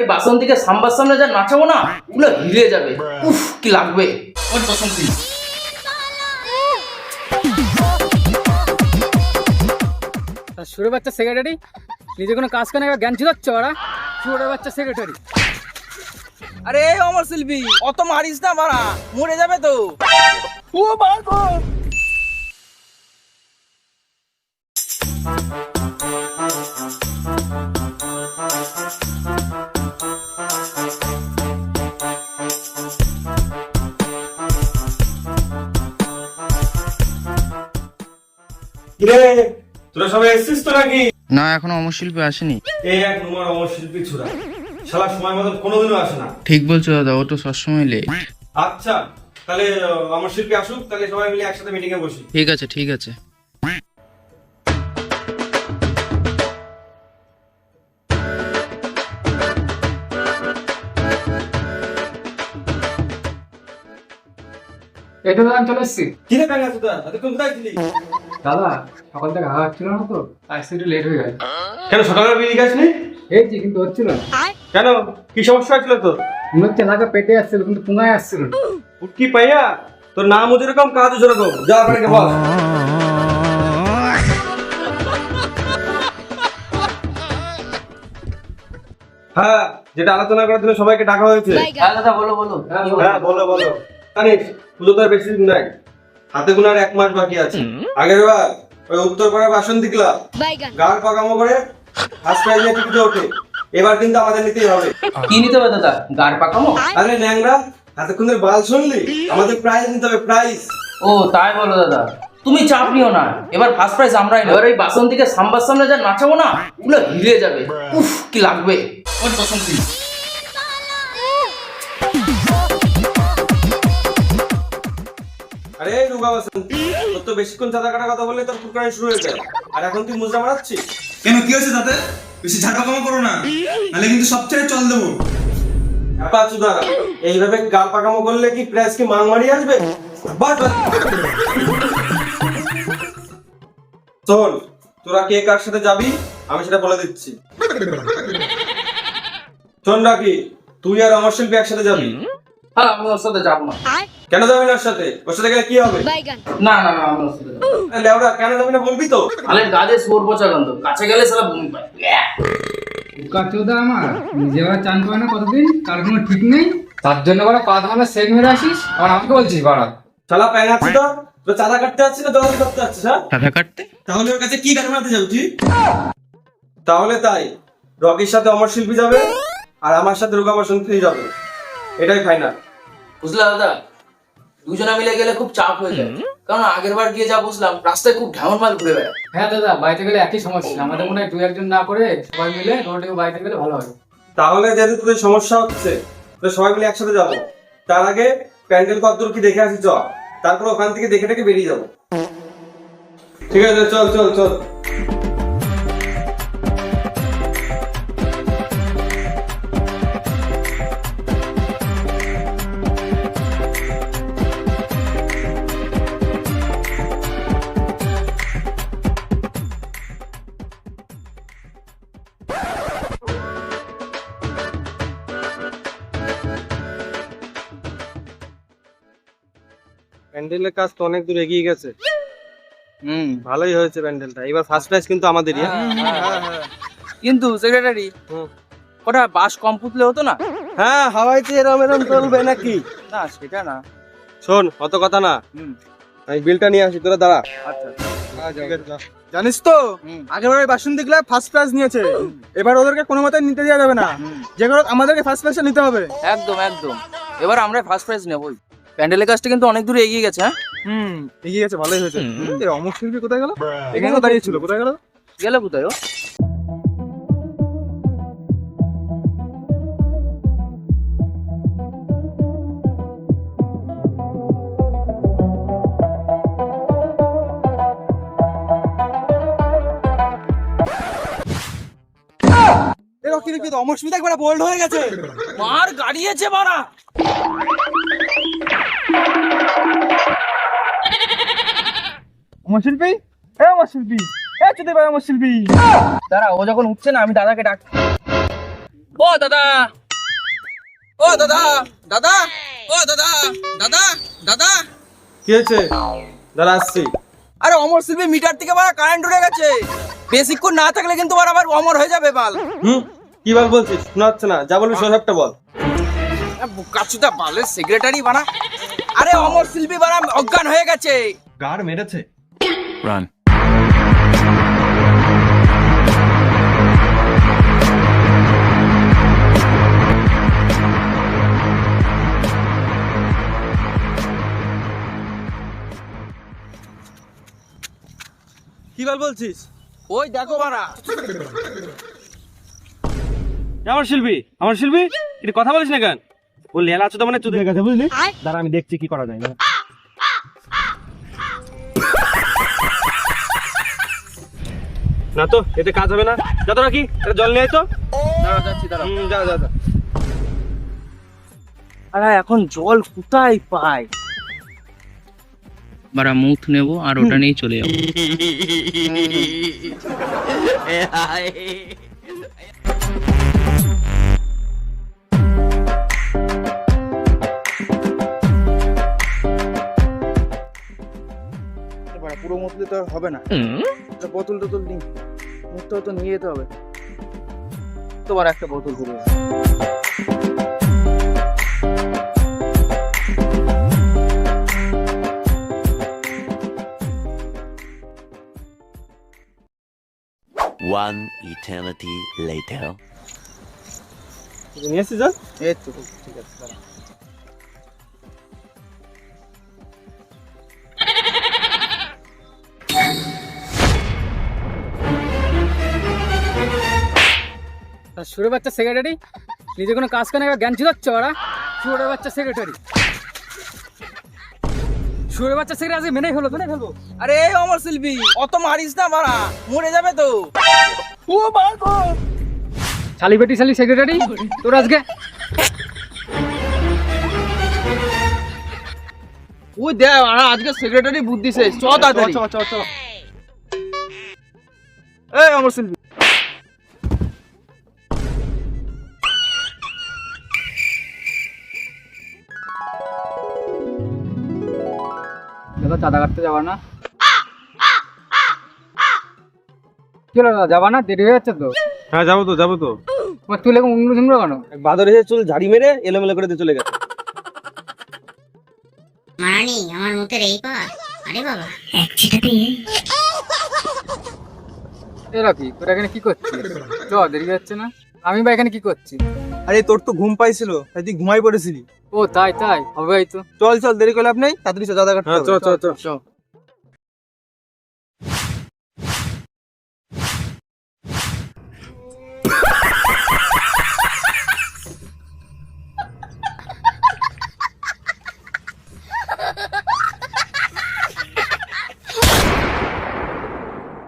এই বাসন্তীকে সাম্বার সামনে যা নাচাবো না, পুরো হিলে যাবে। উফ, কি লাগবে ওই বাসন্তী। সুরে বাচ্চা সেক্রেটারি নিজে কোনো কাজ করে জ্ঞান ছিলাচ্ছ ওরা। সুরে বাচ্চা সেক্রেটারি। আরে অমর শিল্পী অত মারিস না মারা, মরে যাবে তো। ও বাবা তোরা সবাই এসেছিস তো নাকি? না, এখনো অমর শিল্পী আসেনি। এই এক নম্বর অমর শিল্পী ছুরা, শালা সময় মতো কোনোদিনও আসে না। ঠিক বলছো দাদা, ও তো সবসময় লেট। আচ্ছা তাহলে অমর শিল্পী আসুক, তাহলে সবাই মিলে একসাথে মিটিং এ বসি। ঠিক আছে ঠিক আছে। এটা দাদা আমি চলে এসছি। কিরে ব্যাঙ্গা সুদা, এতক্ষণ কোথায় ছিলি? দাদা সকাল থেকে হাওয়া হচ্ছিল না তো, আসতে একটু লেট হয়ে গেল। কেন সকালে বিড়ি খাসনি? এইছি কিন্তু হচ্ছিল না। কেন, কি সমস্যা হয়েছিল তোর? মনে হচ্ছে এলাকা পেটে আসছিল কিন্তু পুঙ্গায় আসছিল না। উটকি পাইয়া তোর নাম যেরকম কাজ যেরকম, যা আপনাকে বল। হ্যাঁ, যেটা আলোচনা করার জন্য সবাইকে ডাকা হয়েছে। হ্যাঁ দাদা, বলো বলো। হ্যাঁ বলো বলো। জানিস পুজো তো আর বেশি দিন নাই, হাতে গোনার 1 মাস বাকি আছে। আগের বার ওই উত্তর পাড়ার বাসন্তী ক্লাব গাড় পাকামো করে ফার্স্ট প্রাইজ নিয়ে টিকিটে ওঠে। এবার কিন্তু আমাদের নিতেই হবে। কি নিতে হবে দাদা? গাড় পাকামো? আরে ন্যাংরা, এতক্ষণের বাল শুনলি? আমাদের প্রাইজ নিতে হবে, প্রাইজ। ও তাই বলো দাদা, তুমি চাপ নিও না, এবার ফার্স্ট প্রাইজ আমরাই নেব। এবার এই বাসন্তীকে সাম্বার সামনে যা নাচাবো না, পুরো হিলে যাবে। উফ, কি লাগবে ওই বাসন্তী। আরে রুগা বাসন্তী, তোর তো বেশিক্ষণ চাঁদা কাটা কথা বললে তোর ফুটকানি শুরু হয়ে যায়, আর এখন তুই মুজরা মারাচ্ছিস কেন, কি হয়েছে তাতে? বেশি ঝাড়পাকামো করো না, নাহলে কিন্তু সব ছেড়ে চল দেবো। আপা চুদারা, এইভাবে গাল পাকামো করলে কি প্রেস কি মাং মারি আসবে? বাস বাস। চল, তোরা কে কার সাথে যাবি আমি সেটা বলে দিচ্ছি। শোন রাখি, তুই আর অমর শিল্পী একসাথে যাবি। হ্যাঁ, আমি ওর সাথে যাবো না। কেন যাবি না ওর সাথে? ওর সাথে গেলে কি হবে? না না না, আমি ওর সাথে যাবো না। লেওড়া, কেন যাবি না বলবি তো? আলের গাছে শুয়োর পচা গন্ধ, কাছে গেলে সারা বমি পায়। কাচোদা আমার নিজে আবার চান করে না কতদিন, তার কোনো ঠিক নেই। তার জন্য বড় পা ধামে সেক মেরে আসিস, আবার আমাকে বলছিস বাড়া। শালা প্যাং আছিস তো? তোর চাঁদা কাটতে যাচ্ছিস না দৌড়াতে করতে যাচ্ছিস? হ্যাঁ, টাকা কাটতে? তাহলে ওর কাছে কি গান মারতে যাবি তুই? তাহলে তাই, রকির সাথে অমর শিল্পী যাবে আর আমার সাথে রুগা বসন্তী যাবে, এটাই ফাইনাল। বুঝলা দাদা, দুজনে মিলে গেলে খুব চাপ হয়ে যায়, কারণ আগের বার গিয়ে যা বুঝলাম রাস্তায় খুব ঢামর মাল ঘুরে বেড়ায়। হ্যাঁ দাদা, বাড়িতে গেলে একই সমস্যা। আমাদের মনে হয় 2-1 না করে সবাই মিলে রোডে বাড়িতে গেলে ভালো হবে। তাহলে যেহেতু তোদের সমস্যা হচ্ছে, তো সবাই মিলে একসাথে যাবো। তার আগে প্যান্ডেল কতদূর কি দেখে আসি, চল। তারপর ওখান থেকে দেখে দেখে বেরিয়ে যাবো। ঠিক আছে, চল চল চল। প্যান্ডেলের কাজ তো অনেক দূর এগিয়ে গেছে। ভালোই হয়েছে প্যান্ডেলটা। এবার ফার্স্ট প্রাইজ কিন্তু আমাদেরই। কিন্তু সেক্রেটারি ওটা বাস কম পুতলে হতো না? হ্যাঁ, হাওয়াইতে এরম এরম চলবে নাকি? না সেটা না। শোন, অত কথা না, আমি বিলটা নিয়ে আসি, তোরা দাঁড়া। আচ্ছা, জানিস তো আগেরবার ওই বাসন্তী ক্লাব ফার্স্ট প্রাইজ নিয়েছে, এবার ওদেরকে কোনো মতে নিতে দেওয়া যাবে না, যেগুলো আমাদেরকে ফার্স্ট প্রাইজটা নিতে হবে। একদম একদম, এবার আমরা ফার্স্ট প্রাইজ নেবই। প্যান্ডেলের কাজটা কিন্তু অনেক দূরে এগিয়ে গেছে। হ্যাঁ এগিয়ে গেছে, ভালোই হয়েছে। এই অমর শিল্পী কোথায় গেল? এখানে তো দাঁড়িয়ে ছিল, কোথায় গেল? গেল কোথায় ও? অমর শিল্পী একবার বোল্ড হয়ে গেছে। মার গাড়িয়েছে মারা। অমর শিল্পী, অমর শিল্পী, চুদি ভাই অমর শিল্পী। দাঁড়া, ও যখন উঠছে না আমি দাদাকে ডাক। ও দাদা, ও দাদা, দাদা, ও দাদা, দাদা, দাদা। কি হয়েছে? দাঁড়া আসছি। আরে অমর শিল্পী মিটার থেকে বাড়া কারেন্ট উড়ে গেছে। বেশিক্ষণ না থাকলে কিন্তু আবার অমর হয়ে যাবে বাল। কি বল বলছিস? শোনা যাচ্ছে না, যা বলবি সবটা বল। কাচুদা বালের সেক্রেটারি বানা। আরে অমর শিল্পী বানা অজ্ঞান হয়ে গেছে। গার মেরেছে? কি বল বলছিস? ওই দেখো বানা। আমার শিল্পী তুই কথা বলিস না কেন? ও লেলা আছে তো মানে চুদের কাছে, বুঝলি? দাঁড়া আমি দেখছি কি করা যায়। না তো এতে কাজ হবে না, যা তোরা কি জল নিয়ে আয় তো। যাচ্ছি দাঁড়া। যা যা যা। আরে এখন জল কোথায় পাই? বারা মুখ নেবো আর ওটা নিয়েই চলে যাবো। পুরো মতলে তো আর হবে না। বোতল টোতল নিই, মুখটাও তো নিয়ে যেতে হবে। তোমার একটা বোতল করে One eternity later. নিয়ে এসছি জল। এই তো ঠিক আছে দাঁড়া। সুরে বাচ্চা সেক্রেটারি নিজে কোনো কাজ করে জ্ঞান ছিলাচ্ছ ওরা। সুরে বাচ্চা সেক্রেটারি, সুরে বাচ্চা সেক্রেটারি আজকে মেনেই ফেলবো। আরে এই অমর শিল্পী অত মারিস না বাড়া, মরে যাবে তো। ও বাবা, শালি বেটি শালি সেক্রেটারি তোর আজকে ওই দেখ বাড়া আজকে সেক্রেটারি বুদ্ধি শেষ। চ তাড়াতাড়ি। চ। এই অমর শিল্পী দাদা চাঁদা কাটতে যাবা না? কি হলো দাদা, যাবা না? দেরি হয়ে যাচ্ছে তো। হ্যাঁ যাবো তো। তোমার চুলে উংরু ঝুমরো কেন? বাদর এসে চুল ঝাড়ি মেরে এলোমেলো করে দিয়ে চলে গেছে। মারানি আমার মুখের এই পার। আরে বাবা এক চিটা দিয়ে এরা কি তোরা এখানে কি করছিস? চ দেরি হয়ে যাচ্ছে না? আমি বা এখানে কি করছি? আরে তোর তো ঘুম পাইছিল, তাই তুই ঘুমাই পড়েছিলি। ও তাই হবে হয়তো। চল দেরি করে লাভ নেই, তাড়াতাড়ি দাদা কাটতে হ্যাঁ হবে। চ। চ।